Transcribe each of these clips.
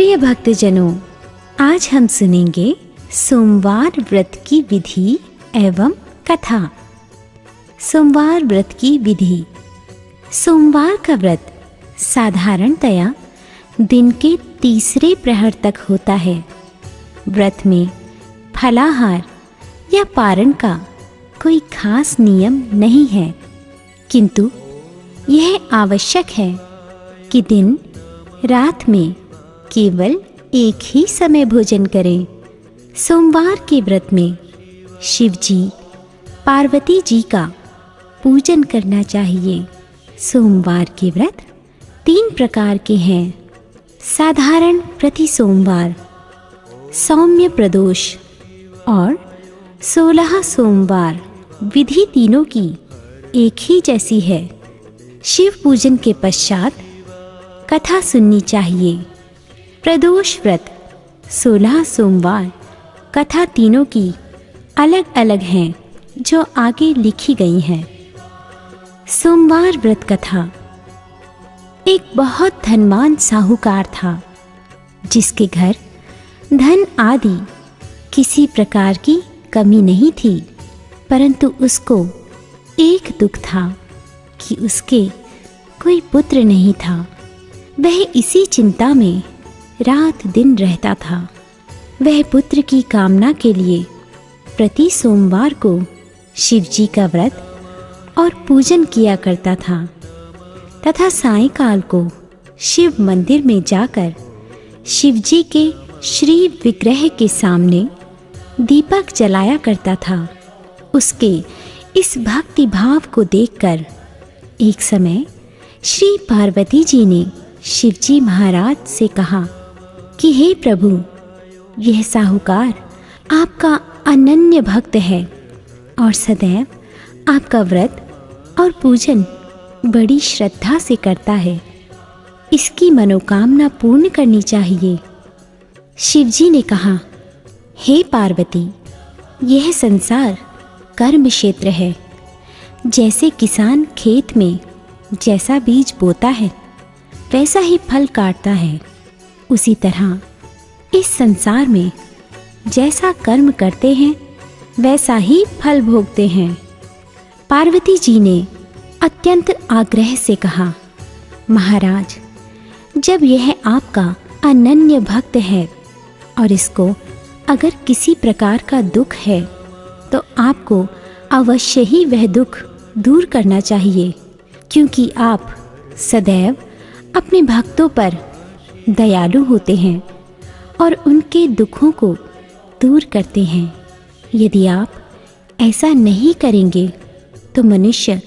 प्रिय भक्तजनों, आज हम सुनेंगे सोमवार व्रत की विधि एवं कथा। सोमवार व्रत की विधि। सोमवार का व्रत साधारणतया दिन के तीसरे प्रहर तक होता है। व्रत में फलाहार या पारण का कोई खास नियम नहीं है, किंतु यह आवश्यक है कि दिन रात में केवल एक ही समय भोजन करें। सोमवार के व्रत में शिव जी, पार्वती जी का पूजन करना चाहिए। सोमवार के व्रत 3 प्रकार के हैं। साधारण प्रति सोमवार, सौम्य प्रदोष और 16 सोमवार। विधि तीनों की एक ही जैसी है। शिव पूजन के पश्चात कथा सुननी चाहिए। प्रदोष व्रत 16 सोमवार। कथा तीनों की अलग अलग हैं, जो आगे लिखी गई हैं। सोमवार व्रत कथा। एक बहुत धनवान साहूकार था, जिसके घर धन आदि किसी प्रकार की कमी नहीं थी, परंतु उसको एक दुख था कि उसके कोई पुत्र नहीं था। वह इसी चिंता में रात दिन रहता था। वह पुत्र की कामना के लिए प्रति सोमवार को शिव जी का व्रत और पूजन किया करता था तथा सायंकाल को शिव मंदिर में जाकर शिव जी के श्री विग्रह के सामने दीपक जलाया करता था। उसके इस भक्ति भाव को देखकर एक समय श्री पार्वती जी ने शिव जी महाराज से कहा कि हे प्रभु, यह साहूकार आपका अनन्य भक्त है और सदैव आपका व्रत और पूजन बड़ी श्रद्धा से करता है। इसकी मनोकामना पूर्ण करनी चाहिए। शिव जी ने कहा, हे पार्वती, यह संसार कर्म क्षेत्र है। जैसे किसान खेत में जैसा बीज बोता है वैसा ही फल काटता है, उसी तरह इस संसार में जैसा कर्म करते हैं वैसा ही फल भोगते हैं। पार्वती जी ने अत्यंत आग्रह से कहा, महाराज, जब यह आपका अनन्य भक्त है और इसको अगर किसी प्रकार का दुख है तो आपको अवश्य ही वह दुख दूर करना चाहिए, क्योंकि आप सदैव अपने भक्तों पर दयालु होते हैं और उनके दुखों को दूर करते हैं। यदि आप ऐसा नहीं करेंगे तो मनुष्य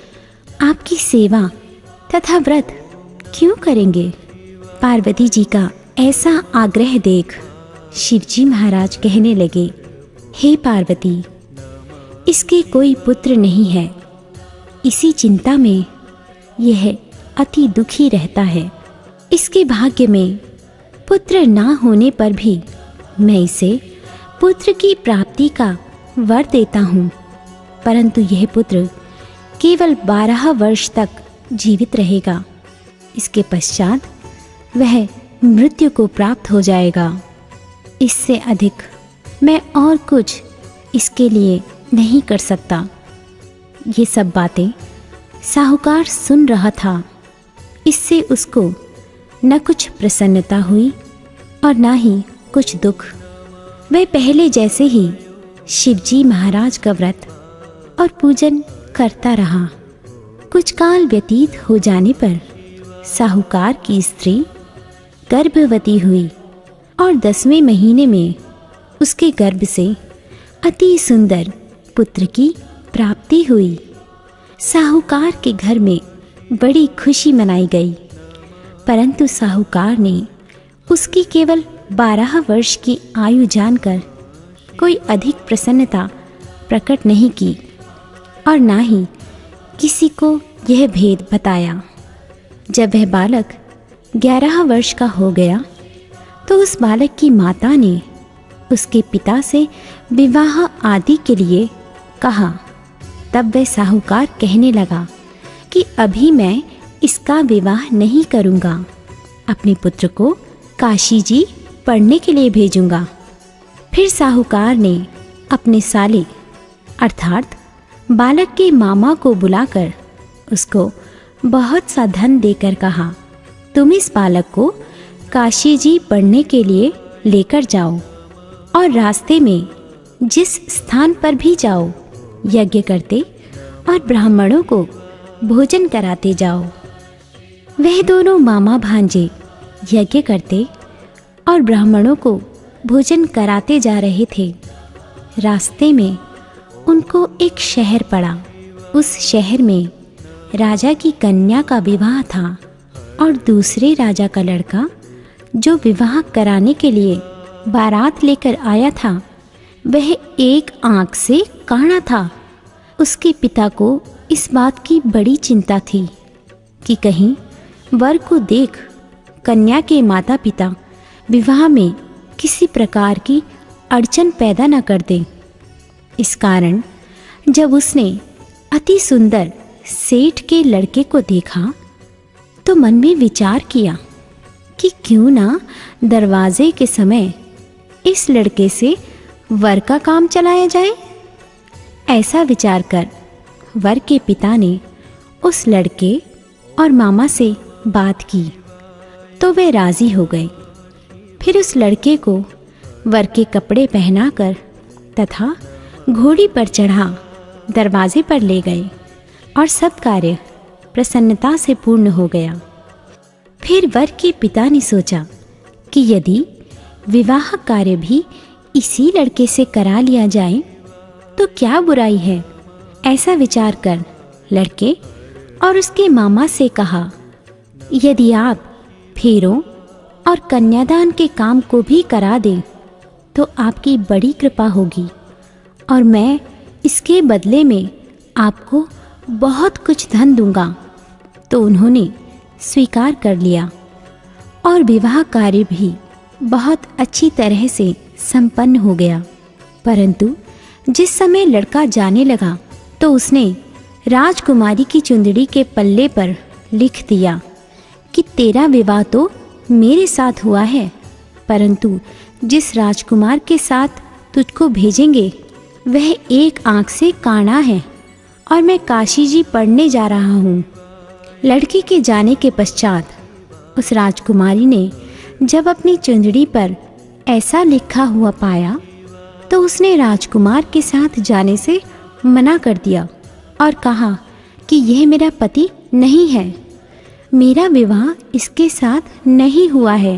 आपकी सेवा तथा व्रत क्यों करेंगे? पार्वती जी का ऐसा आग्रह देख शिवजी महाराज कहने लगे, हे पार्वती, इसके कोई पुत्र नहीं है। इसी चिंता में यह अति दुखी रहता है। इसके भाग्य में पुत्र ना होने पर भी मैं इसे पुत्र की प्राप्ति का वर देता हूँ, परंतु यह पुत्र केवल 12 वर्ष तक जीवित रहेगा। इसके पश्चात वह मृत्यु को प्राप्त हो जाएगा। इससे अधिक मैं और कुछ इसके लिए नहीं कर सकता। ये सब बातें साहूकार सुन रहा था। इससे उसको न कुछ प्रसन्नता हुई और न ही कुछ दुख। वह पहले जैसे ही शिवजी महाराज का व्रत और पूजन करता रहा। कुछ काल व्यतीत हो जाने पर साहूकार की स्त्री गर्भवती हुई और 10वें महीने में उसके गर्भ से अति सुंदर पुत्र की प्राप्ति हुई। साहूकार के घर में बड़ी खुशी मनाई गई, परंतु साहूकार ने उसकी केवल 12 वर्ष की आयु जानकर कोई अधिक प्रसन्नता प्रकट नहीं की और ना ही किसी को यह भेद बताया। जब वह बालक 11 वर्ष का हो गया तो उस बालक की माता ने उसके पिता से विवाह आदि के लिए कहा। तब वह साहूकार कहने लगा कि अभी मैं इसका विवाह नहीं करूँगा। अपने पुत्र को काशी जी पढ़ने के लिए भेजूंगा। फिर साहूकार ने अपने साले अर्थात बालक के मामा को बुलाकर उसको बहुत सा धन देकर कहा, तुम इस बालक को काशी जी पढ़ने के लिए लेकर जाओ और रास्ते में जिस स्थान पर भी जाओ यज्ञ करते और ब्राह्मणों को भोजन कराते जाओ। वह दोनों मामा भांजे यज्ञ करते और ब्राह्मणों को भोजन कराते जा रहे थे। रास्ते में उनको एक शहर पड़ा। उस शहर में राजा की कन्या का विवाह था और दूसरे राजा का लड़का जो विवाह कराने के लिए बारात लेकर आया था वह एक आंख से काना था। उसके पिता को इस बात की बड़ी चिंता थी कि कहीं वर को देख कन्या के माता पिता विवाह में किसी प्रकार की अड़चन पैदा न कर दें। इस कारण जब उसने अति सुंदर सेठ के लड़के को देखा तो मन में विचार किया कि क्यों ना दरवाजे के समय इस लड़के से वर का काम चलाया जाए। ऐसा विचार कर वर के पिता ने उस लड़के और मामा से बात की तो वे राजी हो गए। फिर उस लड़के को वर के कपड़े पहनाकर तथा घोड़ी पर चढ़ा दरवाजे पर ले गए और सब कार्य प्रसन्नता से पूर्ण हो गया। फिर वर के पिता ने सोचा कि यदि विवाह कार्य भी इसी लड़के से करा लिया जाए तो क्या बुराई है। ऐसा विचार कर लड़के और उसके मामा से कहा, यदि आप फेरों और कन्यादान के काम को भी करा दें तो आपकी बड़ी कृपा होगी और मैं इसके बदले में आपको बहुत कुछ धन दूंगा। तो उन्होंने स्वीकार कर लिया और विवाह कार्य भी बहुत अच्छी तरह से संपन्न हो गया। परंतु जिस समय लड़का जाने लगा तो उसने राजकुमारी की चुंदड़ी के पल्ले पर लिख दिया कि तेरा विवाह तो मेरे साथ हुआ है, परंतु जिस राजकुमार के साथ तुझको भेजेंगे वह एक आंख से काना है और मैं काशी जी पढ़ने जा रहा हूँ। लड़की के जाने के पश्चात उस राजकुमारी ने जब अपनी चुंदड़ी पर ऐसा लिखा हुआ पाया तो उसने राजकुमार के साथ जाने से मना कर दिया और कहा कि यह मेरा पति नहीं है, मेरा विवाह इसके साथ नहीं हुआ है,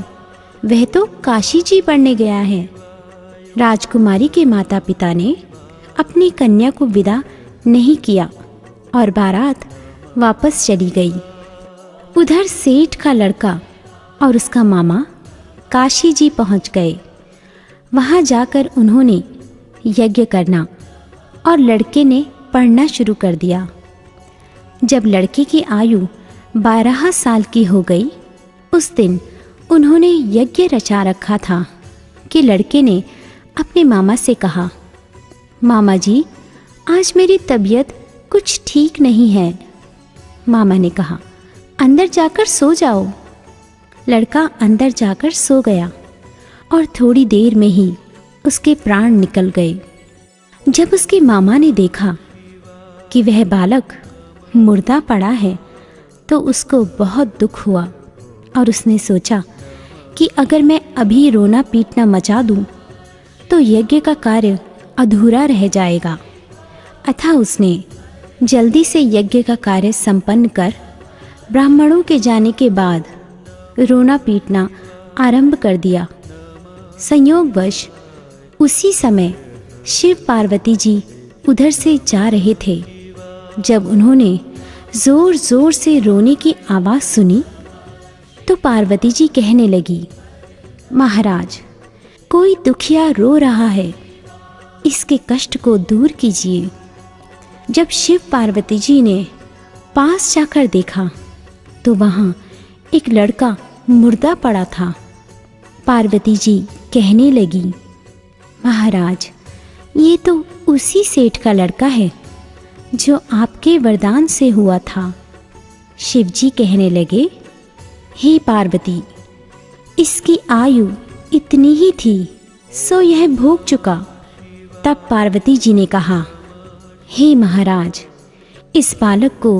वह तो काशी जी पढ़ने गया है। राजकुमारी के माता पिता ने अपनी कन्या को विदा नहीं किया और बारात वापस चली गई। उधर सेठ का लड़का और उसका मामा काशी जी पहुंच गए। वहां जाकर उन्होंने यज्ञ करना और लड़के ने पढ़ना शुरू कर दिया। जब लड़के की आयु 12 साल की हो गई उस दिन उन्होंने यज्ञ रचा रखा था कि लड़के ने अपने मामा से कहा, मामा जी आज मेरी तबीयत कुछ ठीक नहीं है। मामा ने कहा, अंदर जाकर सो जाओ। लड़का अंदर जाकर सो गया और थोड़ी देर में ही उसके प्राण निकल गए। जब उसके मामा ने देखा कि वह बालक मुर्दा पड़ा है तो उसको बहुत दुख हुआ और उसने सोचा कि अगर मैं अभी रोना पीटना मचा दूं तो यज्ञ का कार्य अधूरा रह जाएगा। अतः उसने जल्दी से यज्ञ का कार्य संपन्न कर ब्राह्मणों के जाने के बाद रोना पीटना आरंभ कर दिया। संयोगवश उसी समय शिव पार्वती जी उधर से जा रहे थे। जब उन्होंने जोर जोर से रोने की आवाज़ सुनी तो पार्वती जी कहने लगी, महाराज कोई दुखिया रो रहा है, इसके कष्ट को दूर कीजिए। जब शिव पार्वती जी ने पास जाकर देखा तो वहाँ एक लड़का मुर्दा पड़ा था। पार्वती जी कहने लगी, महाराज ये तो उसी सेठ का लड़का है जो आपके वरदान से हुआ था। शिवजी कहने लगे, हे पार्वती, इसकी आयु इतनी ही थी सो यह भोग चुका। तब पार्वती जी ने कहा, हे महाराज, इस बालक को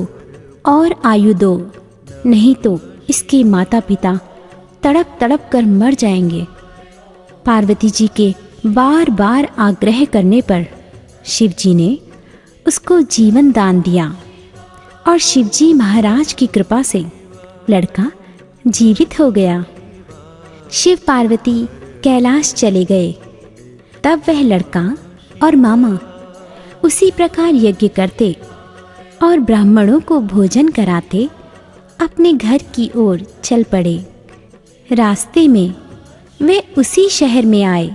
और आयु दो, नहीं तो इसके माता पिता तड़प तड़प कर मर जाएंगे। पार्वती जी के बार बार आग्रह करने पर शिव जी ने उसको जीवन दान दिया और शिवजी महाराज की कृपा से लड़का जीवित हो गया। शिव पार्वती कैलाश चले गए। तब वह लड़का और मामा उसी प्रकार यज्ञ करते और ब्राह्मणों को भोजन कराते अपने घर की ओर चल पड़े। रास्ते में वे उसी शहर में आए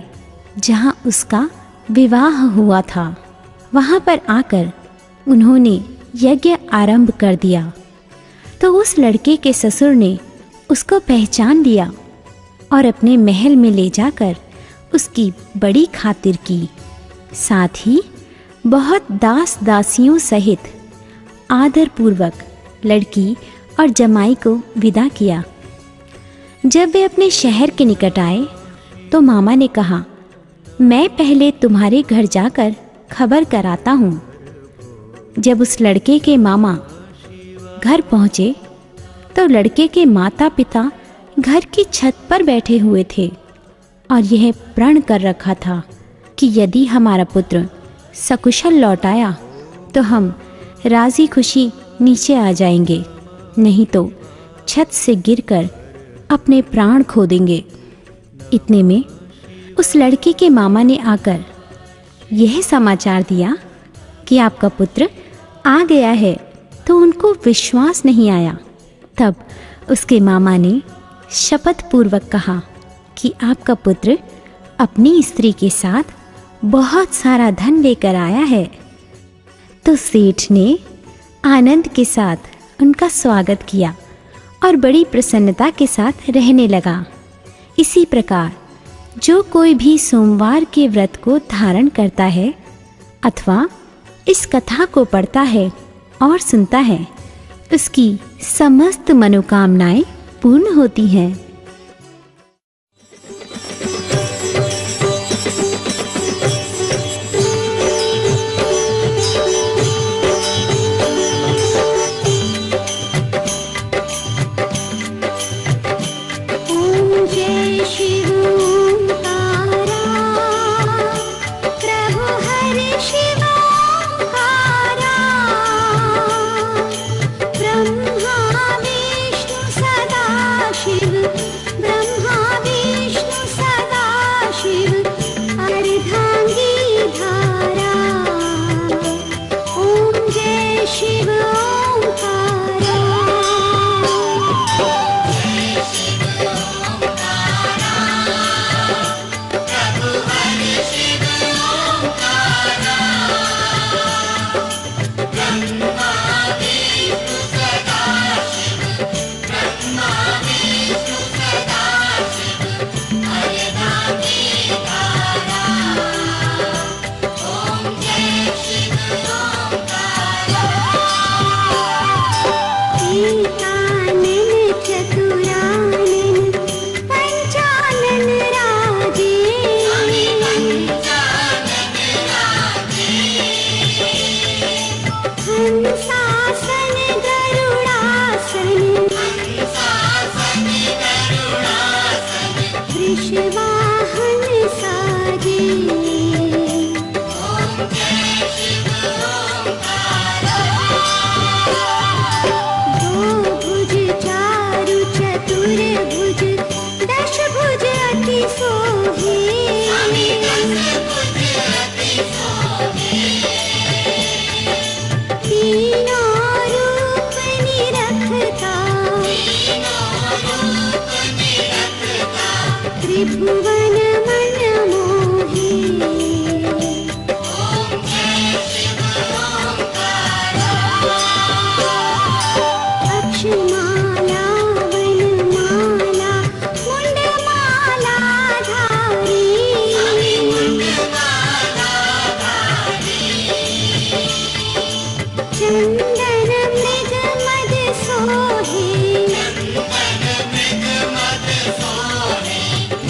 जहां उसका विवाह हुआ था। वहां पर आकर उन्होंने यज्ञ आरंभ कर दिया तो उस लड़के के ससुर ने उसको पहचान लिया और अपने महल में ले जाकर उसकी बड़ी खातिर की। साथ ही बहुत दास दासियों सहित आदरपूर्वक लड़की और जमाई को विदा किया। जब वे अपने शहर के निकट आए तो मामा ने कहा, मैं पहले तुम्हारे घर जाकर खबर कराता हूँ। जब उस लड़के के मामा घर पहुँचे तो लड़के के माता पिता घर की छत पर बैठे हुए थे और यह प्रण कर रखा था कि यदि हमारा पुत्र सकुशल लौट आया तो हम राजी खुशी नीचे आ जाएंगे, नहीं तो छत से गिरकर अपने प्राण खो देंगे। इतने में उस लड़के के मामा ने आकर यह समाचार दिया कि आपका पुत्र आ गया है, तो उनको विश्वास नहीं आया। तब उसके मामा ने शपथ पूर्वक कहा कि आपका पुत्र अपनी स्त्री के साथ बहुत सारा धन लेकर आया है। तो सेठ ने आनंद के साथ उनका स्वागत किया और बड़ी प्रसन्नता के साथ रहने लगा। इसी प्रकार जो कोई भी सोमवार के व्रत को धारण करता है अथवा इस कथा को पढ़ता है और सुनता है, उसकी समस्त मनोकामनाएं पूर्ण होती हैं।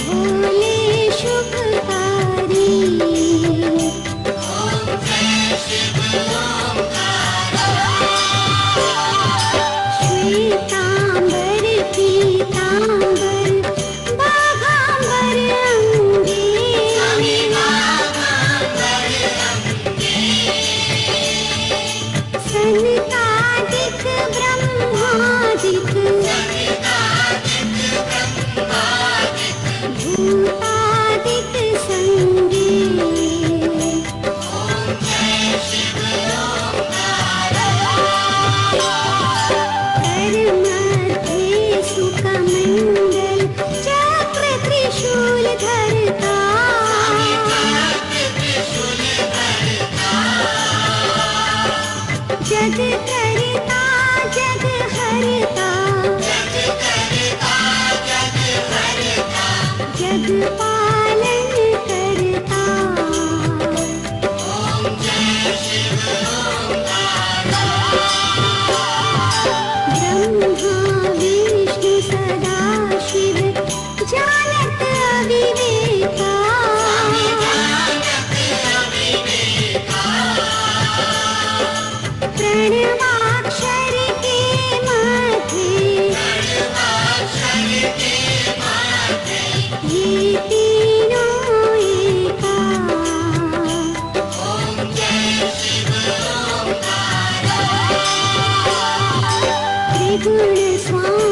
भोले जग करता जग हरता, जग पालन करता। ब्रह्मा विष्णु सदा शिव जानत अविवेका, प्रणवाक्षर के माथे, ये तीनों एका। त्रिगुण स्वामी